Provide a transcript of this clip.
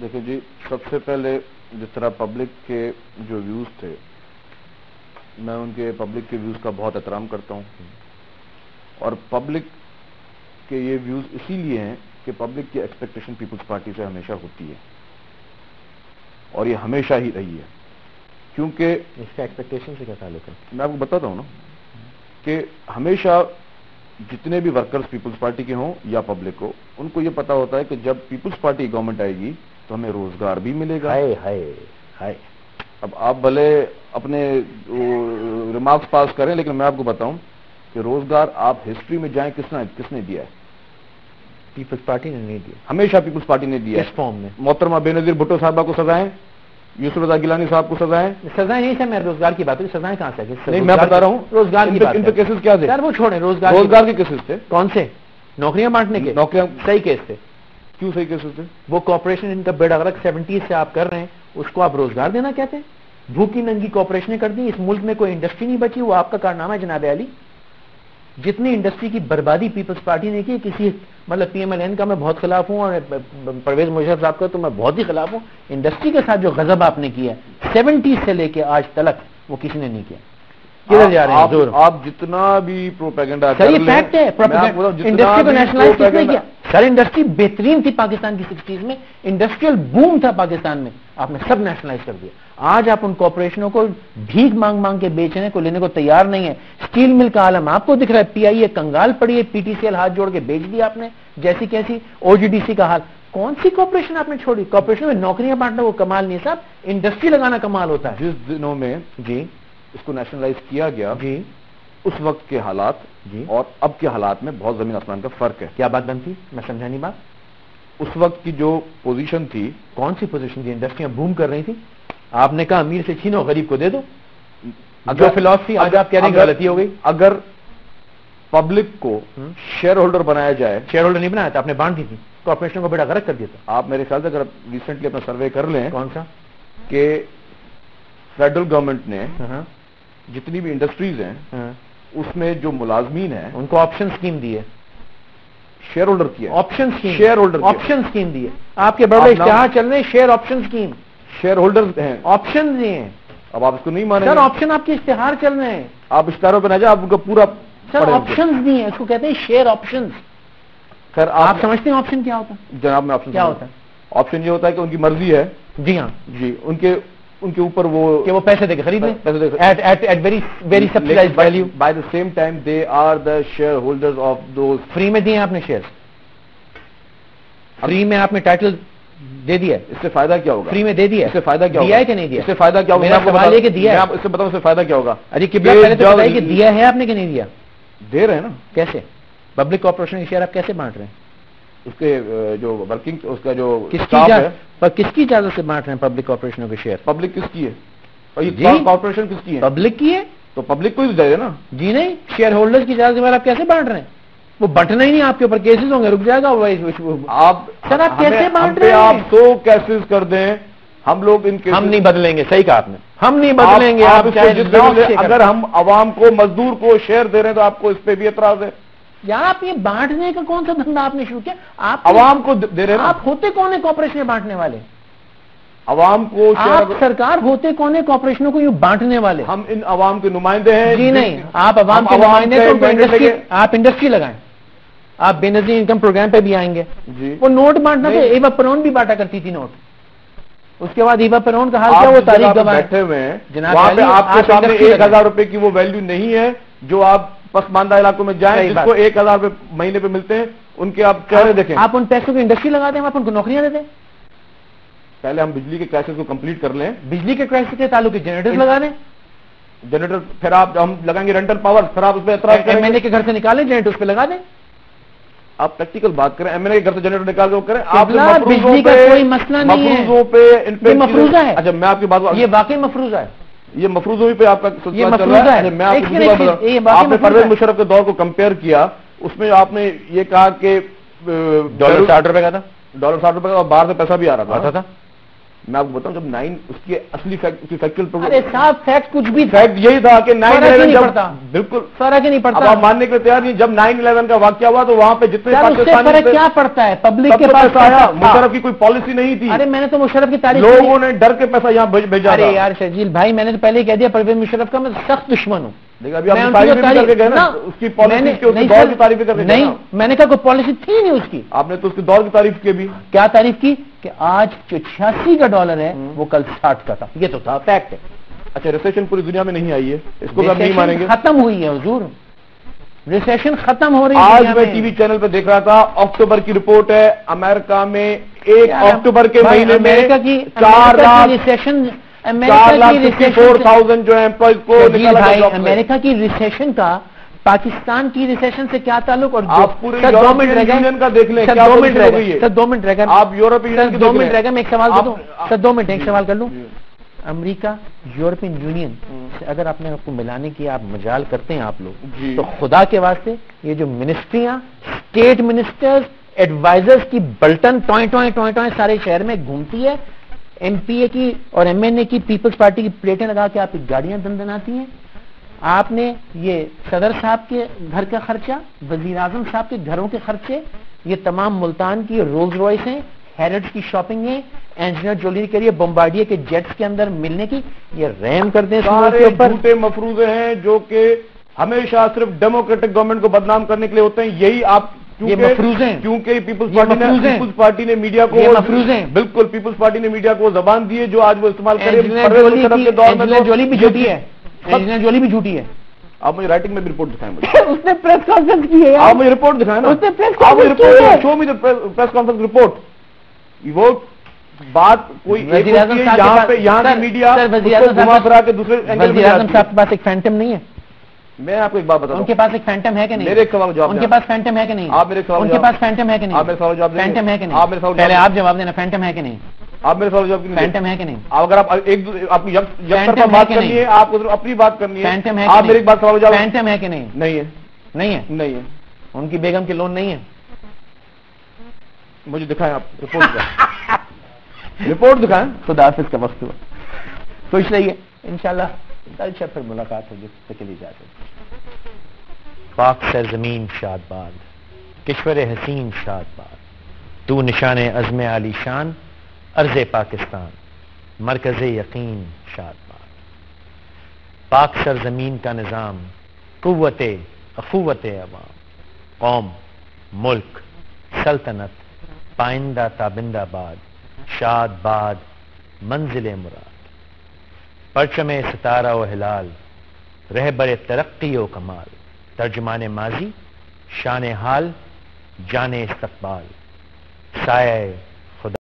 دیکھیں جی، سب سے پہلے جس طرح پبلک کے جو ویوز تھے، میں ان کے پبلک کے ویوز کا بہت احترام کرتا ہوں، اور پبلک کے یہ ویوز اسی لیے ہیں کہ پبلک کی ایکسپیکٹیشن پیپلز پارٹی سے ہمیشہ ہوتی ہے، اور یہ ہمیشہ ہی رہی ہے، کیونکہ اس کا ایکسپیکٹیشن سے کیا تعلق ہے؟ میں آپ کو بتاتا ہوں نا کہ ہمیشہ جتنے بھی ورکرز پیپلز پارٹی کے ہوں یا پبلک ہو، ان کو یہ پتا ہوتا ہے کہ جب پیپلز پارٹی گورنمنٹ آئے گی تو ہمیں روزگار بھی ملے گا۔ اب آپ بھلے اپنے ریمارکس پاس کریں، لیکن میں آپ کو بتاؤں کہ روزگار آپ ہسٹری میں جائیں کس نے دیا ہے؟ پیپلز پارٹی نے نہیں دیا، ہمیشہ پیپلز پارٹی نے دیا ہے۔ کس فارم میں؟ محترمہ بے نظیر بھٹو صاحبہ کو سزائیں، یوسف رضا گیلانی صاحب کو سزائیں۔ سزائیں نہیں تھا، میں روزگار کی بات ہوں، سزائیں کہاں سے؟ نہیں، میں بتا رہا ہوں روزگار کی بات ان پہ کیسز کیا تھے؟ سر وہ چھوڑیں، روزگار کے کیسز تھے۔ کون سے؟ نوکریاں بانٹنے کے؟ نوکریاں صحیح کیس تھے۔ کیوں صحیح کیسز تھے؟ وہ کارپوریشن ان کا بیڑا غرق 70 سے آپ کر رہے ہیں، اس کو آپ روزگار دینا کہتے ہیں؟ بھوکی ننگی کارپوریشنیں کر دی، اس ملک میں کوئی انڈسٹری نہیں بچی، وہ آپ کا کارنامہ ہے جناب علی۔ جتنی انڈسٹری کی بربادی پیپلز پارٹی نے کی، کسی مطلب پی ایم ایل این کا میں بہت خلاف ہوں، اور پرویز مشرف صاحب کا تو میں بہت ہی خلاف ہوں۔ انڈسٹری کے ساتھ جو غضب آپ نے کیا 70 سے لے کے آج تلک، وہ کسی نے نہیں کیا۔ کدھر جا رہے ہیں حضور؟ آپ جتنا بھی پروپیگنڈا سر یہ فیکٹ ہے، انڈسٹری کو نیشنلائز کس نے کیا؟ سر انڈسٹری بہترین تھی پاکستان کی 60s میں، انڈسٹریل بوم تھا پاکستان میں، آپ نے سب نیشنلائز کر دیا۔ آج آپ ان کارپوریشنوں کو بھیک مانگ مانگ کے بیچنے کو لینے کو تیار نہیں ہے۔ اسٹیل مل کا عالم آپ کو دکھ رہا ہے، پی آئی اے کنگال پڑی ہے، پی ٹی سی ایل ہاتھ جوڑ کے بیچ دیا آپ نے، جیسی کیسی او جی ڈی سی کا حال۔ کون سی کارپوریشن آپ نے چھوڑی؟ کارپوریشن میں نوکریاں بانٹنا وہ کمال نہیں صاحب، انڈسٹری لگانا کمال ہوتا ہے۔ جس دنوں میں جی اس کو نیشنلائز کیا گیا، جی اس وقت کے حالات جی اور اب کے حالات میں بہت زمین آسمان کا فرق ہے۔ کیا بات بنتی؟ میں سمجھا نہیں بات۔ اس وقت کی جو پوزیشن تھی، کون سی پوزیشن تھی؟ انڈسٹریاں بوم کر رہی تھی، آپ نے کہا امیر سے چھینو غریب کو دے دو۔ جو فلسفی آج آپ کہہ رہے ہیں غلطی ہو گئی۔ اگر پبلک کو شیئر ہولڈر بنایا جائے، شیئر ہولڈر نہیں بنایا تھا، آپ نے بانٹ دی تھی، کارپوریشن کو بیڑا غرق کر دیا تھا۔ آپ میرے خیال سے اگر ریسنٹلی اپنا سروے کر لیں، کون سا؟ کہ فیڈرل گورنمنٹ نے جتنی بھی انڈسٹریز ہیں اس میں جو ملازمین ہیں ان کو آپشن اسکیم دی ہے، شیئر ہولڈر کیا، option scheme, share holder option scheme دی ہے۔ آپ کے بڑے اشتہار چل رہے ہیں، share option scheme, share holder ہیں، آپشن دیے ہیں۔ اب آپ اس کو نہیں مانیں سر آپشن آپ کے اشتہار چل رہے ہیں، آپ اشتہاروں پہ نہ جائیں، آپ ان کا پورا سر آپشن دیے ہیں، اس کو کہتے ہیں شیئر آپشن۔ خیر آپ سمجھتے ہیں آپشن کیا ہوتا ہے؟ جناب میں آپشن کیا ہوتا ہے؟ آپشن یہ ہوتا ہے کہ ان کی مرضی ہے، جی ہاں جی، ان کے اوپر وہ کہ وہ پیسے دے کے خرید لیں، پیسے دے at very subsidized value. By the same time they are the share holders of those. Free میں دیے آپ نے شیئر، فری میں آپ نے ٹائٹل دے دیا، اس سے فائدہ کیا ہوگا؟ فری میں دے دیا، اس سے فائدہ کیا ہوگا؟ دیا ہے کہ نہیں دیا؟ اس سے فائدہ کیا ہوگا؟ میرا سوال یہ کہ دیا ہے، اس سے بتاؤں اس سے فائدہ کیا ہوگا؟ ارے قبلہ پہلے تو بتائیے کہ دیا ہے آپ نے کہ نہیں دیا؟ دے رہے ہیں نا۔ کیسے؟ پبلک کارپوریشن کے شیئر آپ کیسے بانٹ رہے ہیں؟ اس کے جو ورکنگ، اس کا جو کس کی اجازت سے بانٹ رہے ہیں پبلک کارپوریشنوں کے شیئر؟ پبلک کس کی ہے؟ اور یہ کارپوریشن کس کی ہے؟ پبلک کی ہے، تو پبلک کو ہی دے رہے نا۔ جی نہیں، شیئر ہولڈرز کی اجازت کے بعد آپ کیسے بانٹ رہے ہیں؟ وہ بٹنا ہی نہیں، آپ کے اوپر کیسز ہوں گے، رک جائے گا آپ سر آپ کیسے بانٹ رہے ہیں؟ آپ 100 کیسز کر دیں، ہم لوگ ان کے ہم نہیں بدلیں گے، صحیح کہا آپ نے، ہم نہیں بدلیں گے۔ اگر ہم عوام کو، مزدور کو شیئر دے رہے ہیں تو آپ کو اس پہ بھی اعتراض ہے؟ یار آپ یہ بانٹنے کا کون سا دھندا آپ نے شروع کیا؟ آپ عوام کو دے رہے ہیں، آپ ہوتے کون ہیں کارپوریشن بانٹنے والے؟ عوام کو آپ سرکار ہوتے کون ہیں کارپوریشنوں کو یوں بانٹنے والے؟ ہم ان عوام کے نمائندے ہیں۔ جی نہیں، آپ عوام کے نمائندے تو آپ انڈسٹری لگائیں، آپ بے نظیر انکم پروگرام پہ بھی آئیں گے۔ وہ نوٹ بانٹنا تو ایوا پرون بھی بانٹا کرتی تھی نوٹ، اس کے بعد ایوا پرون کا حال کیا؟ وہ تاریخ گواہ بیٹھے ہوئے ہیں جناب، وہاں پہ آپ کے سامنے 1000 روپے کی وہ ویلیو نہیں ہے جو آپ پسماندہ علاقوں میں جائیں، جس کو 1000 روپے مہینے پہ ملتے ہیں، ان کے آپ چہرے دیکھیں۔ آپ ان پیسوں کی انڈسٹری لگا دیں، آپ ان کو نوکریاں دے دیں۔ پہلے ہم بجلی کے کرائسس کو کمپلیٹ کر لیں، بجلی کے کرائسس کے تعلق جنریٹر لگا دیں، جنریٹر، پھر آپ ہم لگائیں گے رینٹل پاور، پھر آپ اس پہ اعتراض کریں۔ ایم این اے کے گھر سے نکالیں جنریٹر، اس پہ لگا دیں۔ آپ پریکٹیکل بات کریں، ایم این اے کے گھر سے جنریٹر نکال کے کریں۔ آپ بجلی کا کوئی مسئلہ نہیں ہے، مفروضوں پہ مفروضہ ہے۔ اچھا میں آپ کی بات، یہ واقعی مفروضہ ہے، یہ مفروضوں پہ آپ کا سلسلہ چل رہا ہے۔ میں آپ نے پرویز مشرف کے دور کو کمپیئر کیا، اس میں آپ نے یہ کہا کہ ڈالر 60 روپے کا تھا، ڈالر 60 روپے کا، اور باہر سے پیسہ بھی آ رہا تھا۔ میں آپ کو بتاؤں جب 9 اس کی اصلی فیکچوئل ارے صاحب فیکٹ کچھ بھی فیکٹ یہی تھا کہ 9/11 بالکل فرق ہی نہیں پڑتا. اب آپ ماننے کے لیے تیار نہیں. جب 9/11 کا واقعہ ہوا تو وہاں پہ جتنے پاکستانی فرق کیا پڑتا ہے؟ پبلک کے پاس آیا, مشرف کی کوئی پالیسی نہیں تھی. ارے میں نے تو مشرف کی تعریف لوگوں نے ڈر کے پیسہ یہاں بھیجا. ارے یار شرجیل بھائی میں نے تو پہلے ہی کہہ دیا پرویز مشرف کا میں سخت دشمن ہوں. ابھی آپ تعریف کر کے گئے نا اس کی پالیسی کے دور کی تعریف کر کے. نہیں میں نے کہا کوئی پالیسی تھی نہیں اس کی. آپ نے تو اس کے دور کی تعریف کی. بھی کیا تعریف کی کہ آج جو 86 کا ڈالر ہے وہ کل 60 کا تھا. یہ تو تھا فیکٹ ہے. اچھا ریسیشن پوری دنیا میں نہیں آئی ہے, اس کو ہم نہیں مانیں گے. ختم ہوئی ہے حضور, ریسیشن ختم ہو رہی ہے. آج میں ٹی وی چینل پہ دیکھ رہا تھا, اکتوبر کی رپورٹ ہے, امریکہ میں 1 اکتوبر کے مہینے میں 4,64,000 جو ایمپلائیز کو نکالا گیا. امریکہ کی ریسیشن کا پاکستان کی ریسیشن سے کیا تعلق؟ اور آپ پورے یورپین یونین کا دیکھ لیں. 2 منٹ رہ گئے سر, 2 منٹ رہ گئے. آپ یورپین یونین کی 2 منٹ رہ گئے, میں ایک سوال کر دوں سر, 2 منٹ ایک سوال کر لوں. امریکہ یورپین یونین سے اگر آپ نے آپ کو ملانے کی آپ مجال کرتے ہیں آپ لوگ, تو خدا کے واسطے یہ جو منسٹریاں, اسٹیٹ منسٹرز, ایڈوائزرز کی بلٹن ٹوئیں سارے شہر میں گھومتی ہے. ایم پی اے کی اور ایم این اے کی پیپلز پارٹی کی پلیٹیں لگا کے آپ کی گاڑیاں دندناتی ہیں. آپ نے یہ صدر صاحب کے گھر کا خرچہ, وزیر اعظم صاحب کے گھروں کے خرچے, یہ تمام ملتان کی رولز رائس ہیں, ہیرڈز کی شاپنگ ہے, انجینئر جولی کے لیے بمبارڈیے کے جیٹس کے اندر ملنے کی, یہ رحم کر دیں. سارے جھوٹے مفروضے ہیں جو کہ ہمیشہ صرف ڈیموکریٹک گورنمنٹ کو بدنام کرنے کے لیے ہوتے ہیں. یہی آپ کیونکہ پیپلز پارٹی نے میڈیا کو بالکل پیپلز پارٹی نے میڈیا کو زبان دی ہے جو آج وہ استعمال کرے. جولی بھی جھوٹی ہے, انجینئر جولی بھی جھوٹی ہے. آپ مجھے رائٹنگ میں بھی رپورٹ دکھائیں. مجھے اس نے پریس کانفرنس کی ہے. آپ مجھے رپورٹ دکھائیں نا. شو می دی پریس کانفرنس رپورٹ. وہ بات کوئی یہاں پہ یہاں کی میڈیا گھما پھرا کے دوسرے وزیر اعظم صاحب کے پاس ایک فینٹم نہیں ہے. میں آپ کو ایک بات بتاؤں, ان کے پاس ایک فینٹم ہے کہ نہیں؟ میرے ایک سوال جواب. ان کے پاس فینٹم ہے کہ نہیں؟ آپ میرے سوال ان کے پاس فینٹم ہے کہ نہیں؟ آپ میرے سوال جواب. فینٹم ہے کہ نہیں؟ آپ میرے سوال پہلے آپ جواب دینا. فینٹم ہے کہ نہیں؟ آپ میرے سوال جواب. فینٹم ہے کہ نہیں؟ اگر آپ ایک طرفہ بات کرنی ہے, آپ اپنی بات کرنی ہے. فینٹم ہے, آپ میری ایک بات سوال جواب. فینٹم ہے کہ نہیں؟ نہیں ہے. نہیں ہے. نہیں ہے. ان کی بیگم کے لون نہیں ہے. مجھے دکھائیں آپ رپورٹ کا. رپورٹ دکھائیں. خدا حافظ کا وقت ہوا. سوچ رہی ہے انشاءاللہ کل سے پھر ملاقات ہوگی. چلی جاتے. پاک سرزمین شاد باد, کشور حسین شاد باد, تو نشان عزم عالی شان, ارض پاکستان, مرکز یقین شاد باد. پاک سرزمین کا نظام, قوت اخوت عوام, قوم, ملک, سلطنت, پائندہ تابندہ باد, شاد باد, منزل مراد. پرچم ستارہ و ہلال, رہبر ترقی و کمال, ترجمان ماضی, شان حال, جان استقبال, سایہ